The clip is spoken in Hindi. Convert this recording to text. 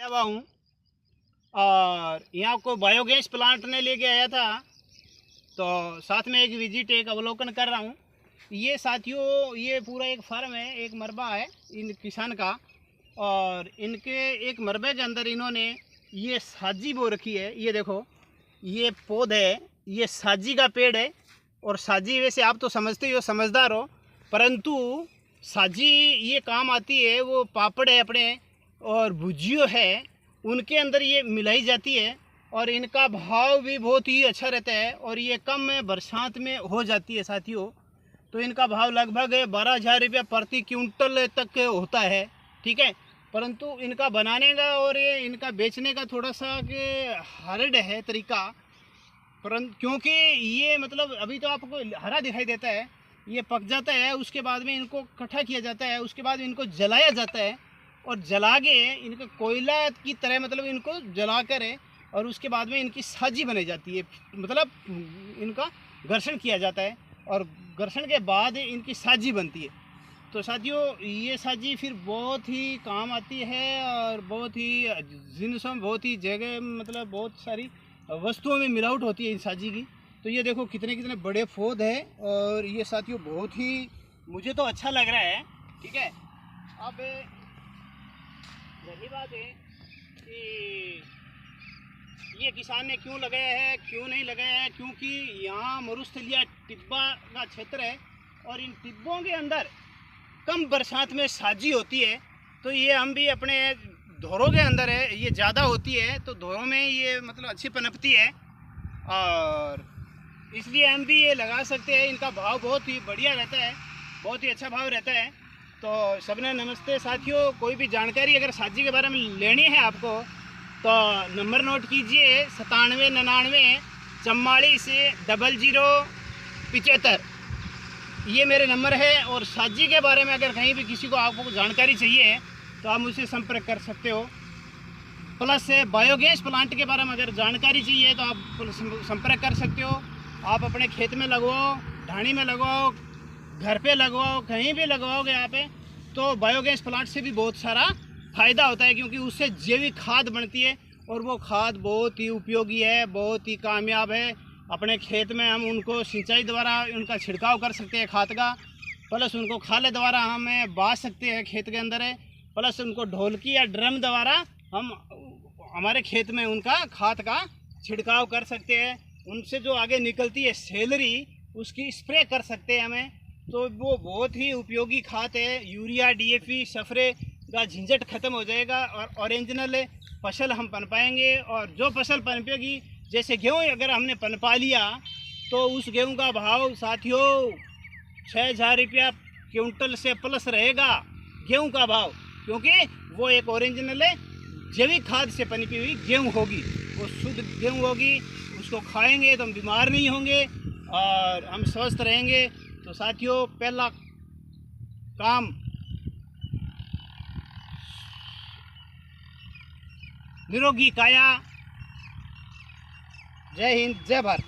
हुआ हूँ और यहाँ को बायोगैस प्लांट ने लेके आया था, तो साथ में एक विजिट एक अवलोकन कर रहा हूँ। ये साथियों, ये पूरा एक फार्म है, एक मरबा है इन किसान का, और इनके एक मरबे के अंदर इन्होंने ये साजी बो रखी है। ये देखो, ये पौध है, ये साजी का पेड़ है। और साजी वैसे आप तो समझते हो, समझदार हो, परंतु साजी ये काम आती है, वो पापड़ है अपने और भुजियो है, उनके अंदर ये मिलाई जाती है और इनका भाव भी बहुत ही अच्छा रहता है। और ये कम बरसात में हो जाती है साथियों, तो इनका भाव लगभग 12,000 रुपया प्रति क्विंटल तक होता है, ठीक है। परंतु इनका बनाने का और ये इनका बेचने का थोड़ा सा हार्ड है तरीका, परंतु क्योंकि ये मतलब अभी तो आपको हरा दिखाई देता है, ये पक जाता है, उसके बाद में इनको इकट्ठा किया जाता है, उसके बाद इनको जलाया जाता है और जला के इनको कोयला की तरह मतलब इनको जला कर है, और उसके बाद में इनकी साजी बनाई जाती है, मतलब इनका घर्षण किया जाता है और घर्षण के बाद इनकी साजी बनती है। तो साथियों, ये साजी फिर बहुत ही काम आती है और बहुत ही जिनसों बहुत ही जगह मतलब बहुत सारी वस्तुओं में मिलावट होती है इन साजी की। तो ये देखो कितने कितने बड़े पौध है और ये साथियों बहुत ही मुझे तो अच्छा लग रहा है, ठीक है। अब रही बात है कि ये किसान ने क्यों लगाया है, क्यों नहीं लगाया है, क्योंकि यहाँ मरुस्थलीय टिब्बा का क्षेत्र है और इन टिब्बों के अंदर कम बरसात में साजी होती है। तो ये हम भी अपने धोरों के अंदर है, ये ज़्यादा होती है, तो धोरों में ये मतलब अच्छी पनपती है और इसलिए हम भी ये लगा सकते हैं। इनका भाव बहुत ही बढ़िया रहता है, बहुत ही अच्छा भाव रहता है। तो सबने नमस्ते साथियों, कोई भी जानकारी अगर साजी के बारे में लेनी है आपको तो नंबर नोट कीजिए 9799440075, ये मेरे नंबर है। और साजी के बारे में अगर कहीं भी किसी को आपको जानकारी चाहिए तो आप मुझसे संपर्क कर सकते हो। प्लस बायोगैस प्लांट के बारे में अगर जानकारी चाहिए तो आप संपर्क कर सकते हो। आप अपने खेत में लगवाओ, ढाणी में लगवाओ, घर पे लगवाओ, कहीं भी लगवाओगे आप, तो बायोगैस प्लांट से भी बहुत सारा फ़ायदा होता है, क्योंकि उससे जैविक खाद बनती है और वो खाद बहुत ही उपयोगी है, बहुत ही कामयाब है। अपने खेत में हम उनको सिंचाई द्वारा उनका छिड़काव कर सकते हैं खाद का, प्लस उनको खाले द्वारा हमें बा सकते हैं खेत के अंदर है, प्लस उनको ढोलकी या ड्रम द्वारा हम हमारे खेत में उनका खाद का छिड़काव कर सकते हैं। उनसे जो आगे निकलती है सैलरी, उसकी स्प्रे कर सकते हैं हमें, तो वो बहुत ही उपयोगी खाद है। यूरिया, डीएपी, सफरे का झंझट खत्म हो जाएगा और ओरिजिनल फसल हम पन पाएंगे। और जो फसल पनपेगी, जैसे गेहूँ अगर हमने पनपा लिया तो उस गेहूँ का भाव साथियों 6,000 रुपया क्विंटल से प्लस रहेगा गेहूँ का भाव, क्योंकि वो एक ओरिजिनल जैविक खाद से पनपी हुई गेहूँ होगी, वो शुद्ध गेहूँ होगी। उसको खाएंगे तो हम बीमार नहीं होंगे और हम स्वस्थ रहेंगे। तो साथियों, पहला काम निरोगी काया। जय हिंद, जय भारत।